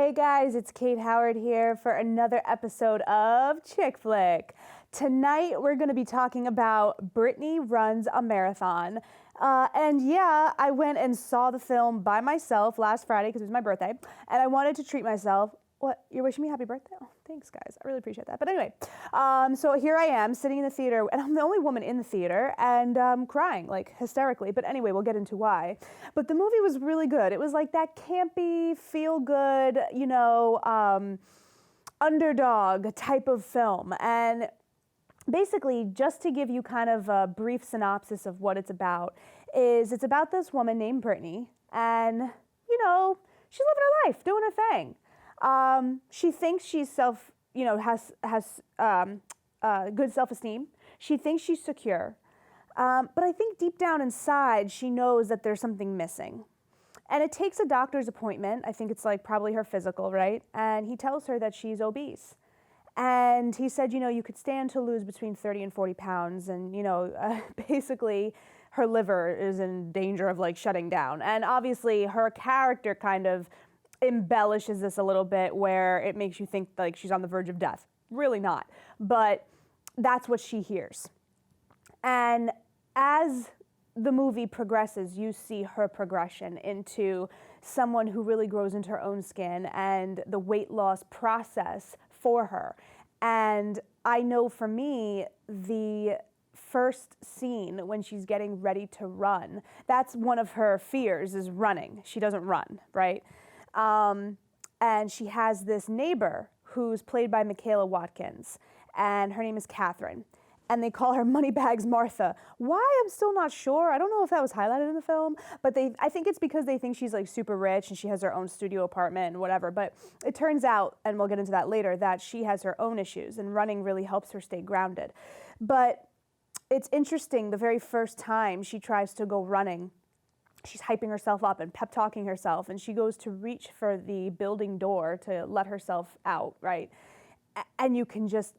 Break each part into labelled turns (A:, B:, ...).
A: Hey guys, it's Kate Howard here for another episode of Chick Flick. Tonight we're going to be talking about Brittany Runs a Marathon. I went and saw the film by myself last Friday because it was my birthday, and I wanted to treat myself. What? You're wishing me happy birthday? Oh, thanks, guys. I really appreciate that. But anyway, so here I am sitting in the theater, and I'm the only woman in the theater, and crying, like, hysterically. But anyway, we'll get into why. But the movie was really good. It was like that campy, feel-good, underdog type of film. And basically, just to give you kind of a brief synopsis of what it's about, it's about this woman named Brittany, and, she's living her life, doing her thing. She thinks she's has good self-esteem. She thinks she's secure. But I think deep down inside, she knows that there's something missing. And it takes a doctor's appointment. I think it's like probably her physical, right? And he tells her that she's obese. And he said, you could stand to lose between 30 and 40 pounds. And, basically her liver is in danger of like shutting down. And obviously her character kind of embellishes this a little bit where it makes you think like she's on the verge of death. Really not. But that's what she hears. And as the movie progresses, you see her progression into someone who really grows into her own skin and the weight loss process for her. And I know for me, the first scene when she's getting ready to run, that's one of her fears, is running. She doesn't run, right? And she has this neighbor who's played by Michaela Watkins, and her name is Catherine. And they call her Moneybags Martha. Why? I'm still not sure. I don't know if that was highlighted in the film, but I think it's because they think she's like super rich and she has her own studio apartment and whatever. But it turns out, and we'll get into that later, that she has her own issues, and running really helps her stay grounded. But it's interesting, the very first time she tries to go running, she's hyping herself up and pep talking herself, and she goes to reach for the building door to let herself out, right? And you can just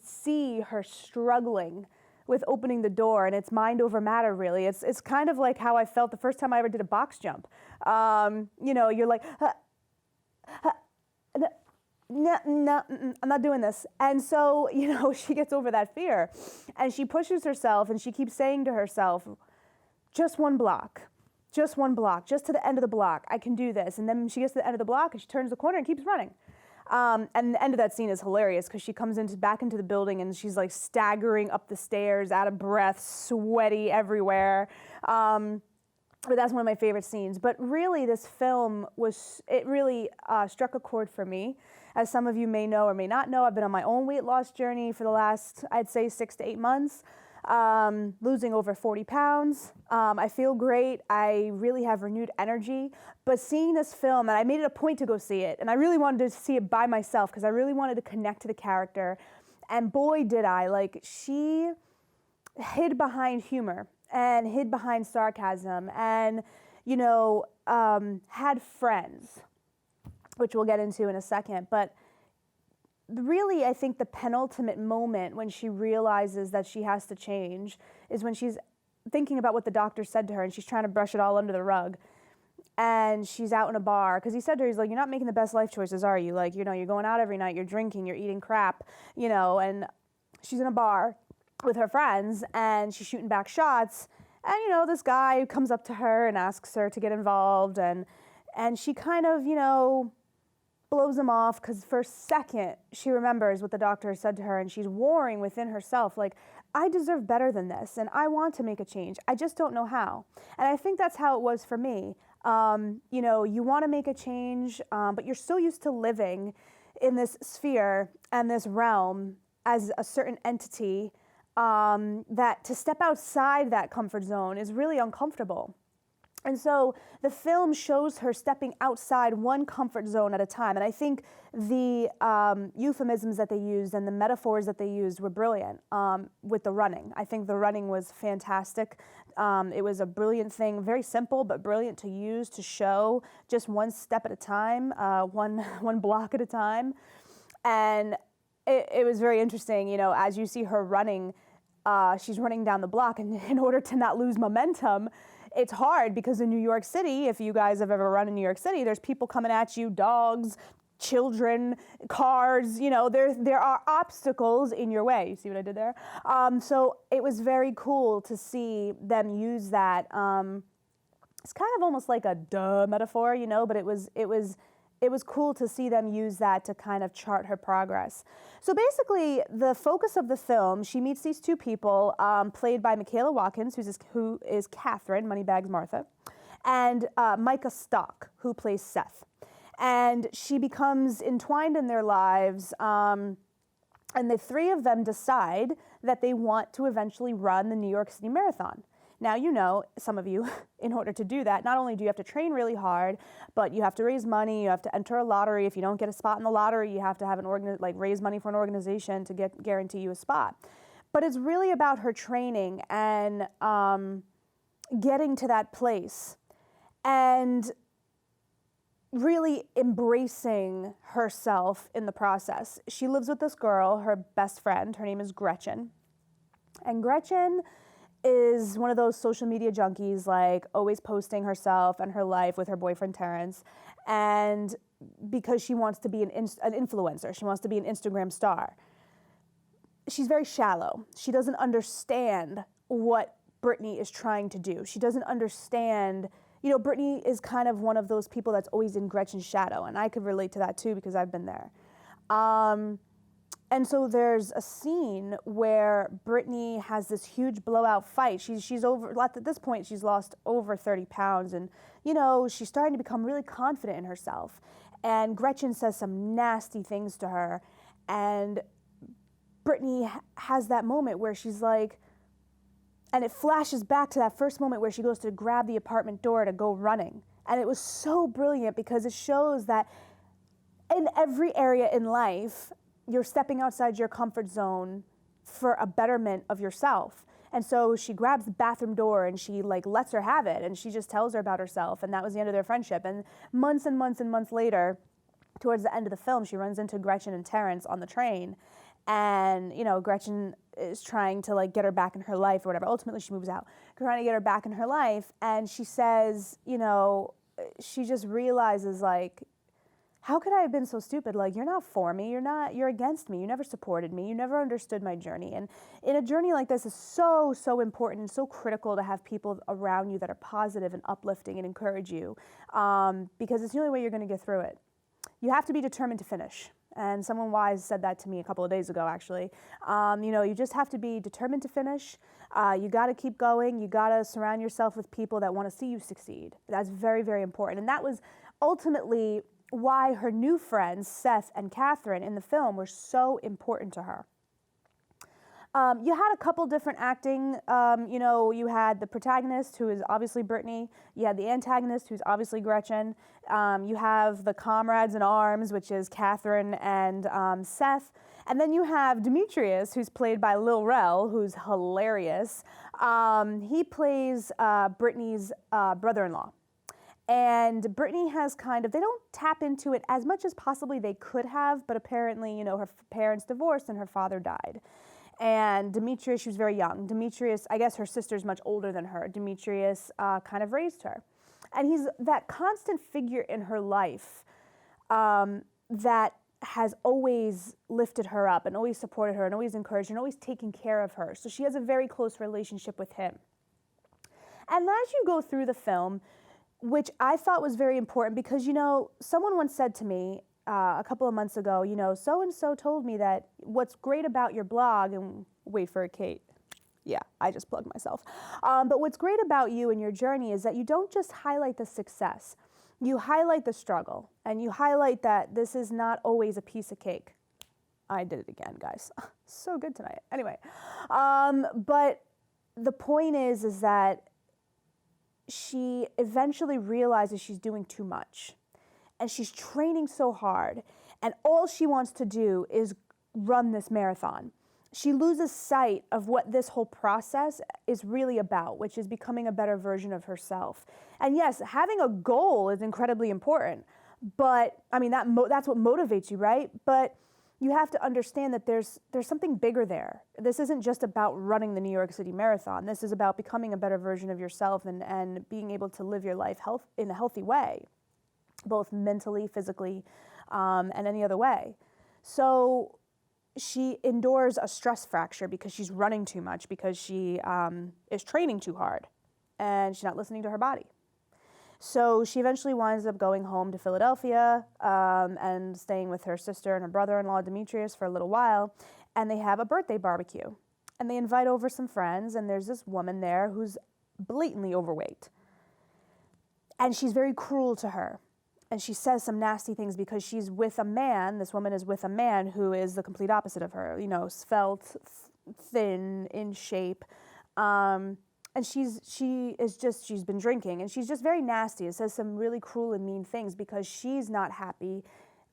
A: see her struggling with opening the door, and it's mind over matter, really. It's kind of like how I felt the first time I ever did a box jump. You're like, no, I'm not doing this. And so, she gets over that fear, and she pushes herself, and she keeps saying to herself, just one block, just to the end of the block. I can do this. And then she gets to the end of the block and she turns the corner and keeps running. And the end of that scene is hilarious because she comes back into the building and she's like staggering up the stairs, out of breath, sweaty everywhere. But that's one of my favorite scenes. But really, this film really struck a chord for me. As some of you may know or may not know, I've been on my own weight loss journey for the last, I'd say, 6 to 8 months. Losing over 40 pounds. I feel great. I really have renewed energy. But seeing this film, and I made it a point to go see it, and I really wanted to see it by myself because I really wanted to connect to the character. And boy, did I. Like, she hid behind humor and hid behind sarcasm and, had friends, which we'll get into in a second. But really, I think the penultimate moment when she realizes that she has to change is when she's thinking about what the doctor said to her and she's trying to brush it all under the rug. And she's out in a bar, because he said to her, he's like, you're not making the best life choices, are you? Like, you're going out every night, you're drinking, you're eating crap, and she's in a bar with her friends and she's shooting back shots. And, this guy comes up to her and asks her to get involved, and she kind of, blows him off because for a second she remembers what the doctor said to her, and she's warring within herself like, I deserve better than this and I want to make a change. I just don't know how. And I think that's how it was for me. You want to make a change, but you're so used to living in this sphere and this realm as a certain entity that to step outside that comfort zone is really uncomfortable. And so the film shows her stepping outside one comfort zone at a time. And I think the euphemisms that they used and the metaphors that they used were brilliant with the running. I think the running was fantastic. It was a brilliant thing, very simple, but brilliant to use to show just one step at a time, one block at a time. And it was very interesting, as you see her running, she's running down the block. And in order to not lose momentum, it's hard because in New York City, if you guys have ever run in New York City, there's people coming at you, dogs, children, cars, there are obstacles in your way. You see what I did there? So it was very cool to see them use that. It's kind of almost like a duh metaphor, but it was cool to see them use that to kind of chart her progress. So basically, the focus of the film, she meets these two people, played by Michaela Watkins, who is Catherine, Moneybags Martha, and Micah Stock, who plays Seth. And she becomes entwined in their lives, and the three of them decide that they want to eventually run the New York City Marathon. Now, some of you, in order to do that, not only do you have to train really hard, but you have to raise money, you have to enter a lottery. If you don't get a spot in the lottery, you have to have raise money for an organization to guarantee you a spot. But it's really about her training and getting to that place and really embracing herself in the process. She lives with this girl, her best friend. Her name is Gretchen. And Gretchen is one of those social media junkies, always posting herself and her life with her boyfriend Terrence. And because she wants to be an influencer, she wants to be an Instagram star. She's very shallow. She doesn't understand what Brittany is trying to do. She doesn't understand. Brittany is kind of one of those people that's always in Gretchen's shadow, and I could relate to that too because I've been there. And so there's a scene where Brittany has this huge blowout fight. She's over, at this point, she's lost over 30 pounds, and she's starting to become really confident in herself. And Gretchen says some nasty things to her, and Brittany has that moment where she's like, and it flashes back to that first moment where she goes to grab the apartment door to go running. And it was so brilliant because it shows that in every area in life, you're stepping outside your comfort zone for a betterment of yourself. And so she grabs the bathroom door and she lets her have it. And she just tells her about herself. And that was the end of their friendship. And months and months and months later, towards the end of the film, she runs into Gretchen and Terrence on the train. And, Gretchen is trying to get her back in her life or whatever. Ultimately, she moves out, trying to get her back in her life. And she says, she just realizes how could I have been so stupid? You're not for me. You're against me. You never supported me. You never understood my journey. And in a journey like this, it's so, so important and so critical to have people around you that are positive and uplifting and encourage you, because it's the only way you're going to get through it. You have to be determined to finish. And someone wise said that to me a couple of days ago, actually. You just have to be determined to finish. You got to keep going. You got to surround yourself with people that want to see you succeed. That's very, very important. And that was ultimately why her new friends, Seth and Catherine, in the film were so important to her. You had a couple different acting. You had the protagonist, who is obviously Brittany. You had the antagonist, who's obviously Gretchen. You have the comrades in arms, which is Catherine and Seth. And then you have Demetrius, who's played by Lil Rel, who's hilarious. He plays Brittany's brother-in-law. And Brittany has they don't tap into it as much as possibly they could have, but apparently, her parents divorced and her father died. And Demetrius, she was very young. Demetrius, I guess her sister's much older than her. Demetrius kind of raised her. And he's that constant figure in her life that has always lifted her up and always supported her and always encouraged her and always taken care of her. So she has a very close relationship with him. And as you go through the film, which I thought was very important because, someone once said to me, a couple of months ago, so-and-so told me that what's great about your blog, and wait for it, Kate. Yeah, I just plugged myself. But what's great about you and your journey is that you don't just highlight the success. You highlight the struggle, and you highlight that this is not always a piece of cake. I did it again, guys. So good tonight. Anyway, but the point is that she eventually realizes she's doing too much. And she's training so hard, and all she wants to do is run this marathon. She loses sight of what this whole process is really about, which is becoming a better version of herself. And yes, having a goal is incredibly important, but that's what motivates you, right? But you have to understand that there's something bigger there. This isn't just about running the New York City Marathon. This is about becoming a better version of yourself and being able to live your life in a healthy way, both mentally, physically, and any other way. So she endures a stress fracture because she's running too much, because she is training too hard, and she's not listening to her body. So she eventually winds up going home to Philadelphia and staying with her sister and her brother-in-law, Demetrius, for a little while. And they have a birthday barbecue. And they invite over some friends, and there's this woman there who's blatantly overweight. And she's very cruel to her. And she says some nasty things because she's with a man, this woman is with a man who is the complete opposite of her, you know, svelte, thin, in shape. And she's been drinking, and she's just very nasty. It says some really cruel and mean things because she's not happy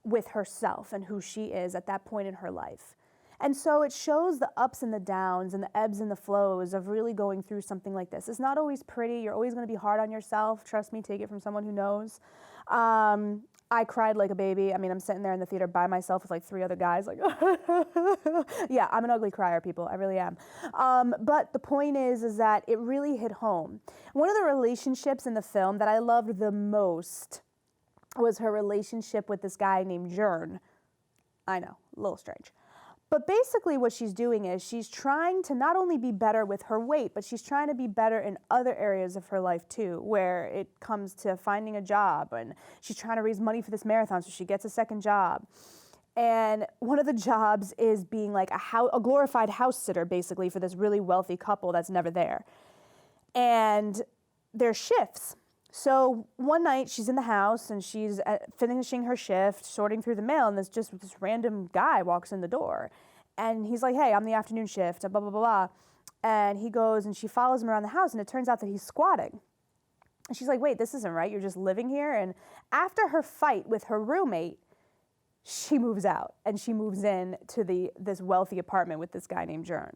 A: with herself and who she is at that point in her life. And so it shows the ups and the downs and the ebbs and the flows of really going through something like this. It's not always pretty. You're always going to be hard on yourself. Trust me, take it from someone who knows. I cried like a baby. I mean, I'm sitting there in the theater by myself with like 3 other guys, like, yeah, I'm an ugly crier, people. I really am. But the point is that it really hit home. One of the relationships in the film that I loved the most was her relationship with this guy named Jern. I know, a little strange. But basically what she's doing is she's trying to not only be better with her weight, but she's trying to be better in other areas of her life too, where it comes to finding a job, and she's trying to raise money for this marathon, so she gets a second job. And one of the jobs is being like a glorified house sitter, basically, for this really wealthy couple that's never there. And there's shifts. So one night she's in the house and she's finishing her shift, sorting through the mail, and this random guy walks in the door. And he's like, hey, I'm the afternoon shift, blah, blah, blah, blah. And he goes and she follows him around the house, and it turns out that he's squatting. And she's like, wait, this isn't right. You're just living here. And after her fight with her roommate, she moves out and she moves in to this wealthy apartment with this guy named Jern.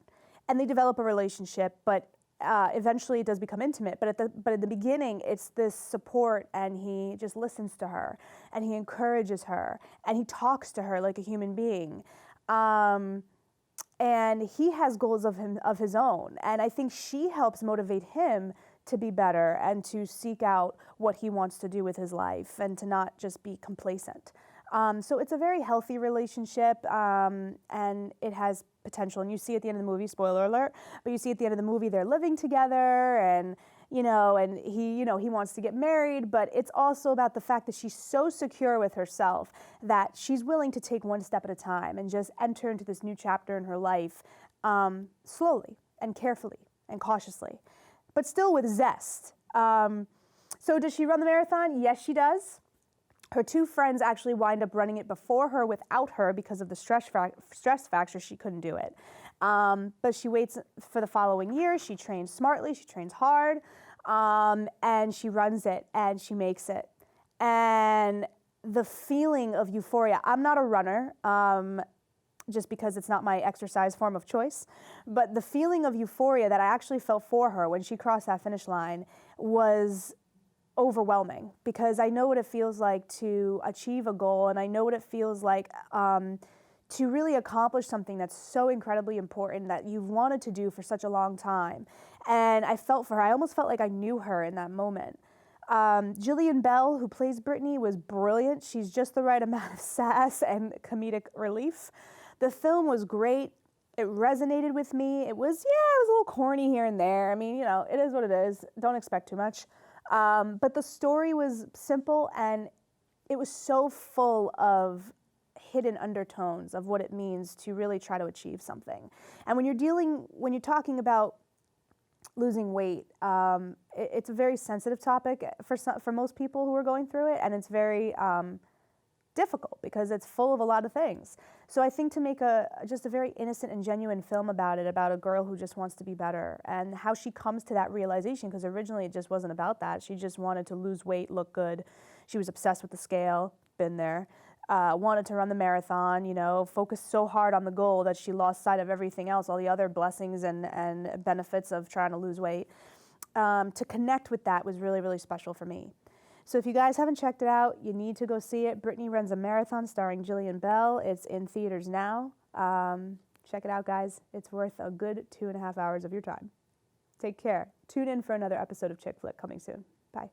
A: And they develop a relationship, but eventually it does become intimate, but at the beginning it's this support, and he just listens to her and he encourages her and he talks to her like a human being, and he has goals of his own, and I think she helps motivate him to be better and to seek out what he wants to do with his life and to not just be complacent. So it's a very healthy relationship, and it has potential. And you see at the end of the movie, spoiler alert, but you see at the end of the movie they're living together, and he wants to get married, but it's also about the fact that she's so secure with herself that she's willing to take one step at a time and just enter into this new chapter in her life, slowly and carefully and cautiously, but still with zest. So does she run the marathon? Yes, she does. Her 2 friends actually wind up running it before her without her because of the stress factor. She couldn't do it. But she waits for the following year. She trains smartly. She trains hard. And she runs it, and she makes it. And the feeling of euphoria. I'm not a runner, just because it's not my exercise form of choice. But the feeling of euphoria that I actually felt for her when she crossed that finish line was overwhelming, because I know what it feels like to achieve a goal, and I know what it feels like to really accomplish something that's so incredibly important that you've wanted to do for such a long time. And I felt for her. I almost felt like I knew her in that moment. Jillian Bell, who plays Brittany, was brilliant. She's just the right amount of sass and comedic relief. The film was great. It resonated with me. It was a little corny here and there. I mean, it is what it is. Don't expect too much. But the story was simple, and it was so full of hidden undertones of what it means to really try to achieve something. And when you're talking about losing weight, it's a very sensitive topic for most people who are going through it, and it's very difficult because it's full of a lot of things. So I think to make just a very innocent and genuine film about it, about a girl who just wants to be better, and how she comes to that realization, because originally it just wasn't about that. She just wanted to lose weight, look good. She was obsessed with the scale, been there. Wanted to run the marathon, focused so hard on the goal that she lost sight of everything else, all the other blessings and benefits of trying to lose weight. To connect with that was really, really special for me. So if you guys haven't checked it out, you need to go see it. Brittany Runs a Marathon starring Jillian Bell. It's in theaters now. Check it out, guys. It's worth a good 2.5 hours of your time. Take care. Tune in for another episode of Chick Flick coming soon. Bye.